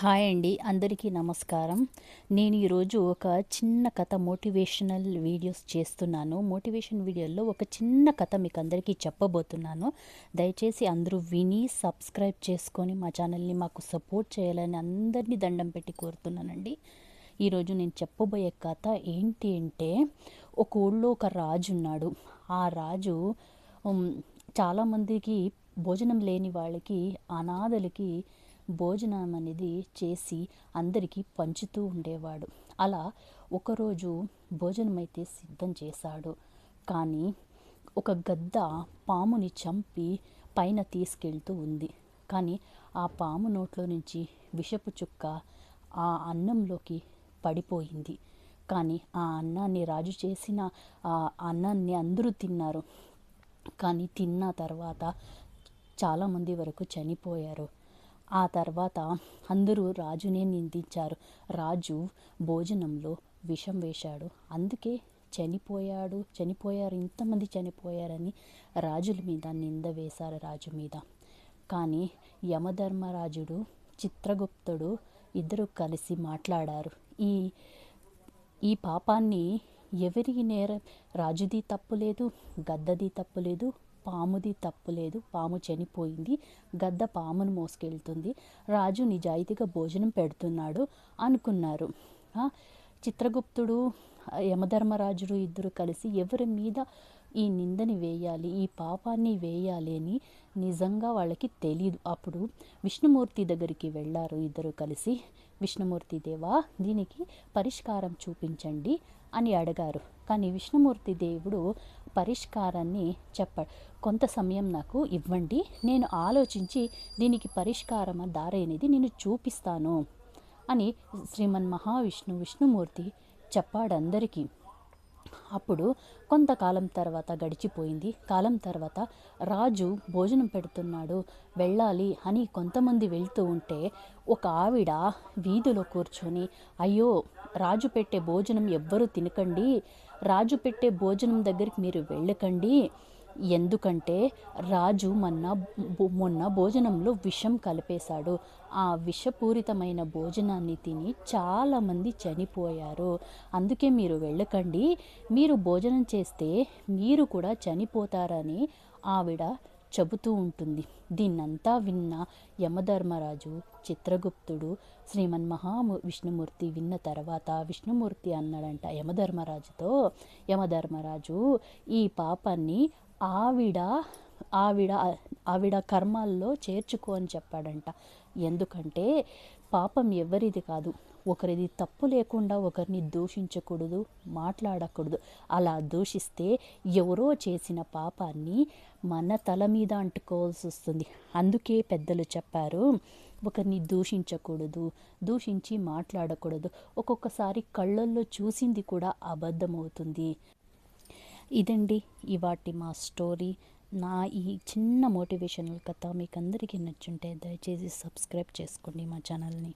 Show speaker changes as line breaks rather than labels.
Hi అండి, అందరికీ నమస్కారం. నేను ఈరోజు ఒక చిన్న కథ మోటివేషనల్ వీడియోస్ చేస్తున్నాను. మోటివేషన్ వీడియోలో ఒక చిన్న కథ మీకు అందరికీ చెప్పబోతున్నాను. దయచేసి అందరూ విని సబ్స్క్రైబ్ చేసుకొని మా ఛానల్ని మాకు సపోర్ట్ చేయాలని అందరినీ దండం పెట్టి కోరుతున్నానండి. ఈరోజు నేను చెప్పబోయే కథ ఏంటి అంటే, ఒక ఊళ్ళో ఒక రాజు ఉన్నాడు. ఆ రాజు చాలామందికి భోజనం లేని వాళ్ళకి, అనాథలకి భోజనం అనేది చేసి అందరికీ పంచుతూ ఉండేవాడు. అలా ఒకరోజు భోజనం అయితే సిద్ధం చేశాడు. కానీ ఒక గద్ద పాముని చంపి పైన తీసుకెళ్తూ ఉంది. కానీ ఆ పాము నోట్లో నుంచి విషపు చుక్క ఆ అన్నంలోకి పడిపోయింది. కానీ ఆ అన్నాన్ని, రాజు చేసిన ఆ అన్నాన్ని అందరూ తిన్నారు. కానీ తిన్న తర్వాత చాలామంది వరకు చనిపోయారు. ఆ తర్వాత అందరూ రాజునే నిందించారు. రాజు భోజనంలో విషం వేశాడు, అందుకే చనిపోయారు, ఇంతమంది చనిపోయారని రాజుల మీద నింద వేశారు, రాజు మీద. కానీ యమధర్మరాజుడు, చిత్రగుప్తుడు ఇద్దరు కలిసి మాట్లాడారు. ఈ పాపాన్ని ఎవరికి రాజుది తప్పు లేదు, గద్దది తప్పు లేదు, పాముది తప్పు లేదు. పాము చనిపోయింది, గద్ద పామును మోసుకెళ్తుంది, రాజు నిజాయితీగా భోజనం పెడుతున్నాడు అనుకున్నారు. చిత్రగుప్తుడు, యమధర్మరాజుడు ఇద్దరు కలిసి ఎవరి మీద ఈ నిందని వేయాలి, ఈ పాపాన్ని వేయాలి అని నిజంగా వాళ్ళకి తెలీదు. అప్పుడు విష్ణుమూర్తి దగ్గరికి వెళ్ళారు ఇద్దరు కలిసి. విష్ణుమూర్తి దేవా, దీనికి పరిష్కారం చూపించండి అని అడిగారు. కానీ విష్ణుమూర్తి దేవుడు పరిష్కారాన్ని చెప్పాడు. కొంత సమయం నాకు ఇవ్వండి, నేను ఆలోచించి దీనికి పరిష్కారం దారి అనేది నేను చూపిస్తాను అని విష్ణుమూర్తి చెప్పాడు అందరికీ. అప్పుడు కొంతకాలం తర్వాత గడిచిపోయింది. కాలం తర్వాత రాజు భోజనం పెడుతున్నాడు, వెళ్ళాలి అని కొంతమంది వెళ్తూ ఉంటే ఒక ఆవిడ వీధిలో కూర్చొని, అయ్యో, రాజు పెట్టే భోజనం ఎవ్వరూ తినకండి, రాజు పెట్టే భోజనం దగ్గరికి మీరు వెళ్ళకండి, ఎందుకంటే రాజు మొన్న భోజనంలో విషం కలిపేశాడు, ఆ విషపూరితమైన భోజనాన్ని తిని చాలామంది చనిపోయారు, అందుకే మీరు వెళ్ళకండి, మీరు భోజనం చేస్తే మీరు కూడా చనిపోతారని ఆవిడ చెబుతూ ఉంటుంది. దీన్నంతా విన్న యమధర్మరాజు, చిత్రగుప్తుడు, విష్ణుమూర్తి విన్న తర్వాత విష్ణుమూర్తి అన్నాడంట యమధర్మరాజుతో, యమధర్మరాజు, ఈ పాపాన్ని ఆవిడ కర్మాల్లో చేర్చుకో అని చెప్పాడంట. ఎందుకంటే పాపం ఎవరిది కాదు, ఒకరిది తప్పు లేకుండా ఒకరిని దూషించకూడదు, మాట్లాడకూడదు. అలా దూషిస్తే ఎవరో చేసిన పాపాన్ని మన తల మీద అంటుకోవాల్సి వస్తుంది. అందుకే పెద్దలు చెప్పారు, ఒకరిని దూషించకూడదు, దూషించి మాట్లాడకూడదు. ఒక్కొక్కసారి కళ్ళల్లో చూసింది కూడా అబద్ధమవుతుంది. ఇదండి ఇవాటి మా స్టోరీ. నా ఈ చిన్న మోటివేషనల్ కథ మీకు అందరికీ నచ్చుంటే దయచేసి సబ్స్క్రైబ్ చేసుకోండి మా ఛానల్ని.